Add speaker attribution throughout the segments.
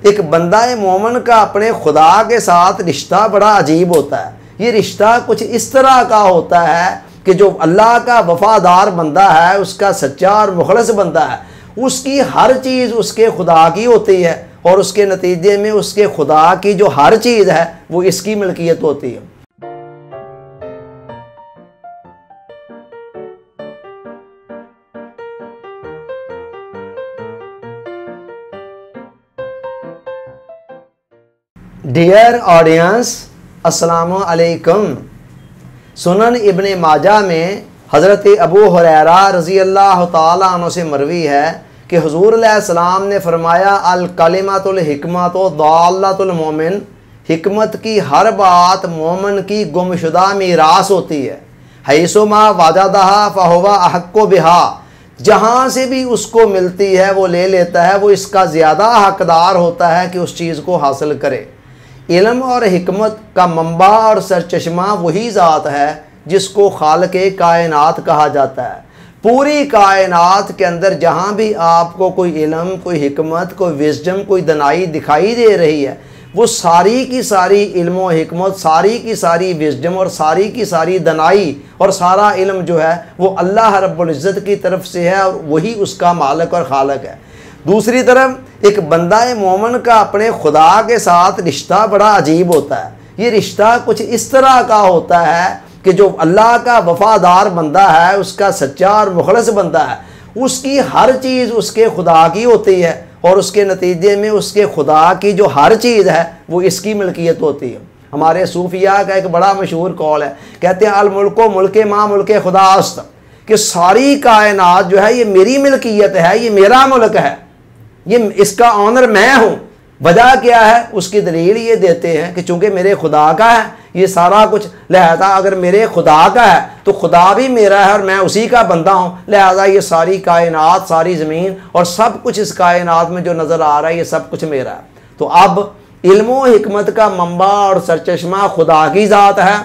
Speaker 1: एक बंदा मोमिन का अपने खुदा के साथ रिश्ता बड़ा अजीब होता है। ये रिश्ता कुछ इस तरह का होता है कि जो अल्लाह का वफ़ादार बंदा है, उसका सच्चा और मुखलस बंदा है, उसकी हर चीज़ उसके खुदा की होती है और उसके नतीजे में उसके खुदा की जो हर चीज़ है वो इसकी मिल्कियत होती है। डियर ऑडियंस, अस्सलामु अलैकुम। सुनन इब्ने माजा में हज़रत अबू हुरैरा रज़ी अल्लाह ताला अन्हु से मरवी है कि हुज़ूर अलैहिस्सलाम ने फरमाया, अल कलिमतुल हिकमतु दाल्लतुल मोमिन, हिकमत की हर बात मोमिन की गुमशुदा मीरास होती है। हैसुमा वजदहा फहुवा अहक्कु बिहा, जहाँ से भी उसको मिलती है वो ले लेता है, वो इसका ज़्यादा हकदार होता है कि उस चीज़ को हासिल करे। इल्म और हिकमत का मंबा और सरचश्मा वही ज़ात है जिसको खालिक़े कायनात कहा जाता है। पूरी कायनात के अंदर जहाँ भी आपको कोई इल्म, कोई हिकमत, कोई विज़डम, कोई दनाई दिखाई दे रही है, वो सारी की सारी इल्म और हिकमत, सारी की सारी विज़डम और सारी की सारी दनाई और सारा इल्म जो है वो अल्लाह रब्बुल इज़्ज़त की तरफ से है और वही उसका मालिक और खालिक है। दूसरी तरफ एक बंदा मोमिन का अपने खुदा के साथ रिश्ता बड़ा अजीब होता है। ये रिश्ता कुछ इस तरह का होता है कि जो अल्लाह का वफ़ादार बंदा है, उसका सच्चा और मुखलस बंदा है, उसकी हर चीज़ उसके खुदा की होती है और उसके नतीजे में उसके खुदा की जो हर चीज़ है वो इसकी मिल्कियत होती है। हमारे सूफिया का एक बड़ा मशहूर कौल है, कहते हैं अल मुल्को मुल्के माँ मुल्के खुदा अस्त, कि सारी कायनात जो है ये मेरी मिल्कियत है, ये मेरा मुल्क है, ये इसका ऑनर मैं हूँ। वजह क्या है? उसकी दलील ये देते हैं कि चूँकि मेरे खुदा का है ये सारा कुछ, लिहाजा अगर मेरे खुदा का है तो खुदा भी मेरा है और मैं उसी का बंदा हूँ, लिहाजा ये सारी कायनात, सारी ज़मीन और सब कुछ इस कायनात में जो नज़र आ रहा है ये सब कुछ मेरा है। तो अब इल्म व हिकमत का मंबा और सरचश्मा खुदा की ज़ात है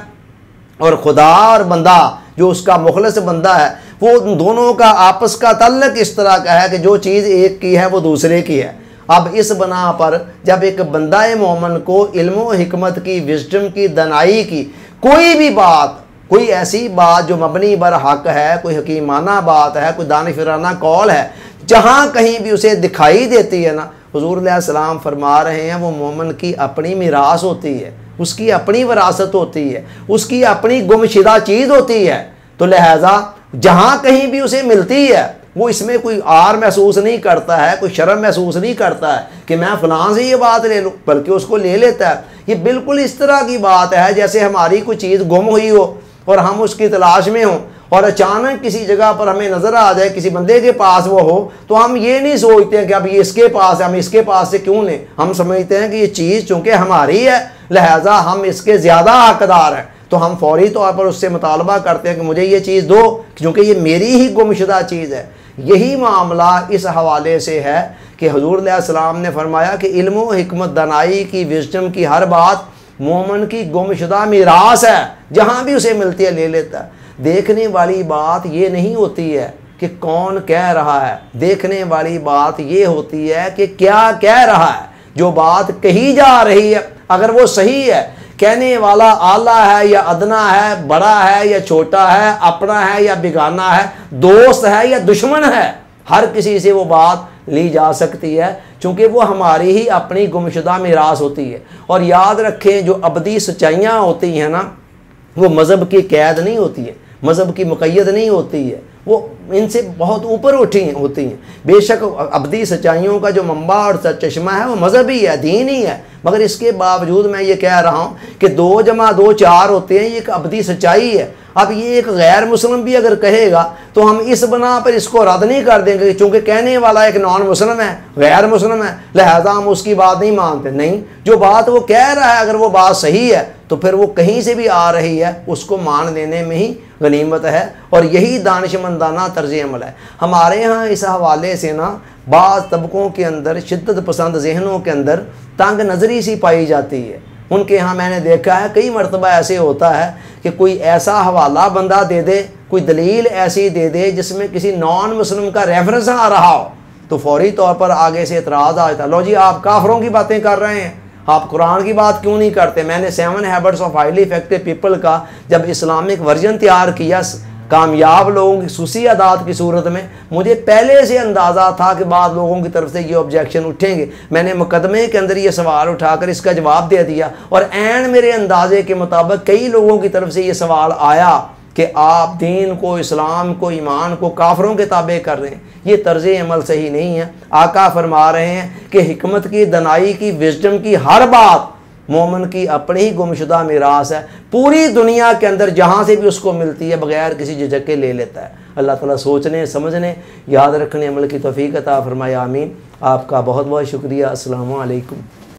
Speaker 1: और खुदा और बंदा जो उसका मुखलस बंदा है वो दोनों का आपस का तल्लक इस तरह का है कि जो चीज़ एक की है वो दूसरे की है। अब इस बना पर जब एक बंदा मोमिन को इल्म व हिकमत की, विज़डम की, दनाई की कोई भी बात, कोई ऐसी बात जो मबनी बर हक है, कोई हकीमाना बात है, कोई दानिशवराना कौल है, जहाँ कहीं भी उसे दिखाई देती है ना, हुज़ूर अलैहिस्सलाम फरमा रहे हैं वो मोमिन की अपनी मीरास होती है, उसकी अपनी विरासत होती है, उसकी अपनी गुमशुदा चीज़ होती है। तो लिहाजा जहाँ कहीं भी उसे मिलती है वो इसमें कोई आर महसूस नहीं करता है, कोई शर्म महसूस नहीं करता है कि मैं फ़लाँ से ये बात ले लूँ, बल्कि उसको ले लेता है। ये बिल्कुल इस तरह की बात है जैसे हमारी कोई चीज़ गुम हुई हो और हम उसकी तलाश में हों और अचानक किसी जगह पर हमें नज़र आ जाए, किसी बंदे के पास वो हो, तो हम ये नहीं सोचते हैं कि अब ये इसके पास है, हम इसके पास से क्यों लें। हम समझते हैं कि ये चीज़ चूँकि हमारी है लिहाजा हम इसके ज़्यादा हकदार हैं, तो हम फौरी तौर पर उससे मुतालबा करते हैं कि मुझे ये चीज़ दो क्योंकि ये मेरी ही गुमशुदा चीज़ है। यही मामला इस हवाले से है कि हुज़ूर अलैहिस्सलाम ने फरमाया कि इल्म व हिकमत, दनाई की, विज़डम की हर बात मोमिन की गुमशुदा मीरास है, जहाँ भी उसे मिलती है ले लेता है। देखने वाली बात ये नहीं होती है कि कौन कह रहा है, देखने वाली बात ये होती है कि क्या कह रहा है। जो बात कही जा रही है अगर वो सही है, कहने वाला आला है या अदना है, बड़ा है या छोटा है, अपना है या बेगाना है, दोस्त है या दुश्मन है, हर किसी से वो बात ली जा सकती है क्योंकि वो हमारी ही अपनी गुमशुदा मीरास होती है। और याद रखें जो अबदी सच्चाइयाँ होती हैं ना, वो मज़हब की कैद नहीं होती है, मज़हब की मुक़य्यद नहीं होती है, वो इनसे बहुत ऊपर उठी होती हैं। बेशक अबदी सच्चाइयों का जो मंबा और चश्मा है वो मज़हब ही है, दीन ही है, मगर इसके बावजूद मैं ये कह रहा हूँ कि 2 जमा 2 4 होते हैं, ये एक अबदी सच्चाई है। अब ये एक गैर मुस्लिम भी अगर कहेगा तो हम इस बना पर इसको रद्द नहीं कर देंगे चूँकि कहने वाला एक नॉन मुस्लिम है, गैर मुस्लिम है, लिहाजा हम उसकी बात नहीं मानते। नहीं, जो बात वो कह रहा है अगर वो बात सही है तो फिर वो कहीं से भी आ रही है उसको मान लेने में ही गनीमत है और यही दानिशमंदाना तर्ज अमल है। हमारे यहाँ इस हवाले से ना बाज़ तबकों के अंदर, शिद्दत पसंद जहनों के अंदर तंग नज़री सी पाई जाती है। उनके यहाँ मैंने देखा है कई मरतबा ऐसे होता है कि कोई ऐसा हवाला बंदा दे दे, कोई दलील ऐसी दे दे जिसमें किसी नॉन मुस्लिम का रेफरेंस आ रहा हो, तो फौरी तौर पर आगे से एतराज़ आ जाता, लो जी आप काफरों की बातें कर रहे हैं, आप कुरान की बात क्यों नहीं करते। मैंने 7 habits of highly effective people का जब इस्लामिक वर्जन तैयार किया कामयाब लोगों की सुसी आदात की सूरत में, मुझे पहले से अंदाज़ा था कि बाद लोगों की तरफ से ये ऑब्जेक्शन उठेंगे। मैंने मुकदमे के अंदर ये सवाल उठाकर इसका जवाब दे दिया और ऐन मेरे अंदाजे के मुताबिक कई लोगों की तरफ से ये सवाल आया कि आप दीन को, इस्लाम को, ईमान को काफरों के ताबे कर रहे हैं, ये तर्ज अमल सही नहीं है। आका फरमा रहे हैं कि हिकमत की, दनाई की, विजडम की हर बात मोमिन की अपनी ही गुमशुदा मीरास है, पूरी दुनिया के अंदर जहाँ से भी उसको मिलती है बगैर किसी झिझक के ले लेता है। अल्लाह ताला सोचने, समझने, याद रखने, अमल की तौफीक अता फरमाए। आमीन। आपका बहुत बहुत शुक्रिया। अस्सलामु अलैकुम।